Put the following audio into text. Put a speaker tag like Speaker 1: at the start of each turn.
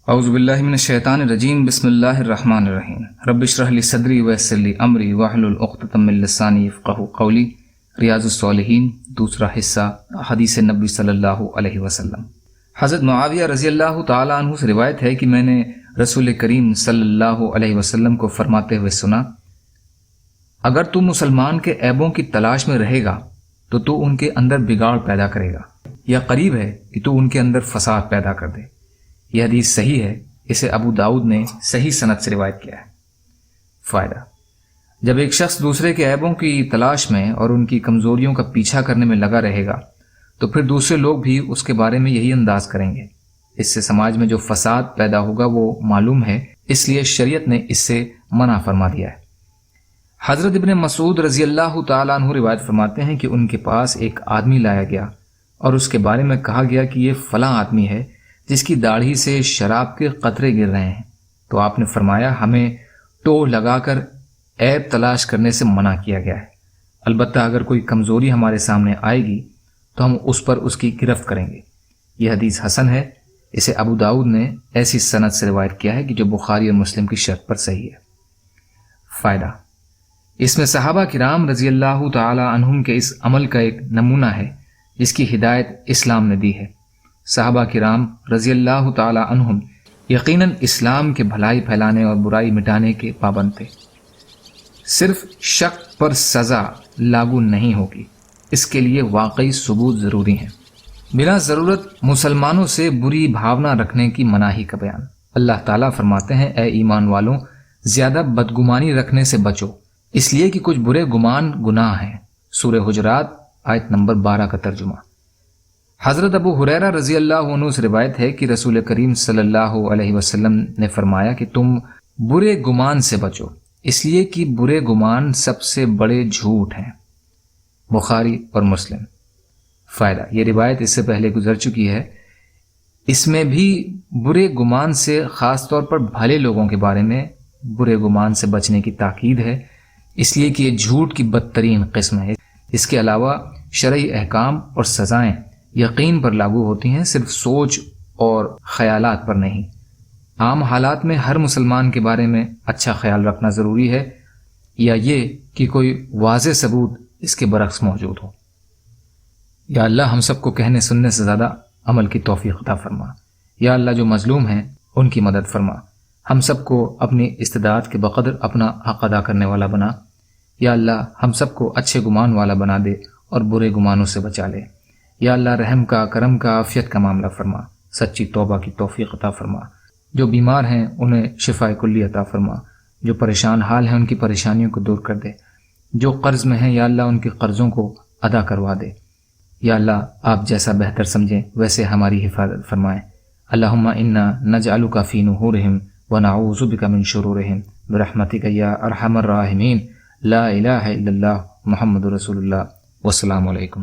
Speaker 1: اعوذ باللہ من الشیطان الرجیم، بسم اللہ الرحمن الرحیم۔ رب اشرح لی صدری ویسر لی امری واحلل عقدۃ من لسانی یفقہوا قولی۔ ریاض-الصالحین، دوسرا حصہ، احادیث-ے-نبوی صلی اللہ علیہ وسلم۔ حضرت معاویہ رضی اللہ تعالیٰ عنہ سے روایت ہے کہ میں نے رسول کریم صلی اللہ علیہ وسلم کو فرماتے ہوئے سنا، اگر تو مسلمان کے عیبوں کی تلاش میں رہے گا تو ان کے اندر بگاڑ پیدا کرے گا، یا قریب ہے کہ تو ان کے اندر فساد پیدا کر دے۔ یہ حدیث صحیح ہے، اسے ابو داؤد نے صحیح سند سے روایت کیا ہے۔ فائدہ: جب ایک شخص دوسرے کے عیبوں کی تلاش میں اور ان کی کمزوریوں کا پیچھا کرنے میں لگا رہے گا تو پھر دوسرے لوگ بھی اس کے بارے میں یہی انداز کریں گے۔ اس سے سماج میں جو فساد پیدا ہوگا وہ معلوم ہے، اس لیے شریعت نے اس سے منع فرما دیا ہے۔ حضرت ابن مسعود رضی اللہ تعالیٰ عنہ روایت فرماتے ہیں کہ ان کے پاس ایک آدمی لایا گیا اور اس کے بارے میں کہا گیا کہ یہ فلاں آدمی ہے جس کی داڑھی سے شراب کے قطرے گر رہے ہیں، تو آپ نے فرمایا ہمیں ٹوہ لگا کر عیب تلاش کرنے سے منع کیا گیا ہے، البتہ اگر کوئی کمزوری ہمارے سامنے آئے گی تو ہم اس پر اس کی گرفت کریں گے۔ یہ حدیث حسن ہے، اسے ابو داؤد نے ایسی سند سے روایت کیا ہے کہ جو بخاری اور مسلم کی شرط پر صحیح ہے۔ فائدہ: اس میں صحابہ کرام رضی اللہ تعالی عنہم کے اس عمل کا ایک نمونہ ہے جس کی ہدایت اسلام نے دی ہے۔ صحابہ کرام رضی اللہ تعالی عنہم یقیناً اسلام کے بھلائی پھیلانے اور برائی مٹانے کے پابند تھے۔ صرف شک پر سزا لاگو نہیں ہوگی، اس کے لیے واقعی ثبوت ضروری ہیں۔ بلا ضرورت مسلمانوں سے بری بھاونا رکھنے کی مناہی کا بیان۔ اللہ تعالیٰ فرماتے ہیں، اے ایمان والوں، زیادہ بدگمانی رکھنے سے بچو، اس لیے کہ کچھ برے گمان گناہ ہیں۔ سورہ حجرات آیت نمبر 12 کا ترجمہ۔ حضرت ابو ہریرہ رضی اللہ عنہ سے روایت ہے کہ رسول کریم صلی اللہ علیہ وسلم نے فرمایا کہ تم برے گمان سے بچو، اس لیے کہ برے گمان سب سے بڑے جھوٹ ہیں۔ بخاری اور مسلم۔ فائدہ: یہ روایت اس سے پہلے گزر چکی ہے، اس میں بھی برے گمان سے خاص طور پر بھلے لوگوں کے بارے میں برے گمان سے بچنے کی تاکید ہے، اس لیے کہ یہ جھوٹ کی بدترین قسم ہے۔ اس کے علاوہ شرعی احکام اور سزائیں یقین پر لاگو ہوتی ہیں، صرف سوچ اور خیالات پر نہیں۔ عام حالات میں ہر مسلمان کے بارے میں اچھا خیال رکھنا ضروری ہے، یا یہ کہ کوئی واضح ثبوت اس کے برعکس موجود ہو۔ یا اللہ ہم سب کو کہنے سننے سے زیادہ عمل کی توفیق عطا فرما۔ یا اللہ جو مظلوم ہیں ان کی مدد فرما، ہم سب کو اپنی استطاعت کے بقدر اپنا حق ادا کرنے والا بنا۔ یا اللہ ہم سب کو اچھے گمان والا بنا دے اور برے گمانوں سے بچا لے۔ یا اللہ رحم کا، کرم کا، عافیت کا معاملہ فرما، سچی توبہ کی توفیق عطا فرما۔ جو بیمار ہیں انہیں شفاء کلی عطا فرما، جو پریشان حال ہیں ان کی پریشانیوں کو دور کر دے، جو قرض میں ہیں یا اللہ ان کے قرضوں کو ادا کروا دے۔ یا اللہ آپ جیسا بہتر سمجھیں ویسے ہماری حفاظت فرمائیں۔ اللہم انا نجعلک فی نحورہم ونعوذ بک من شرورہم برحمتک یا ارحم الراحمین۔ لا الہ الا اللہ محمد رسول اللہ۔ والسلام علیکم۔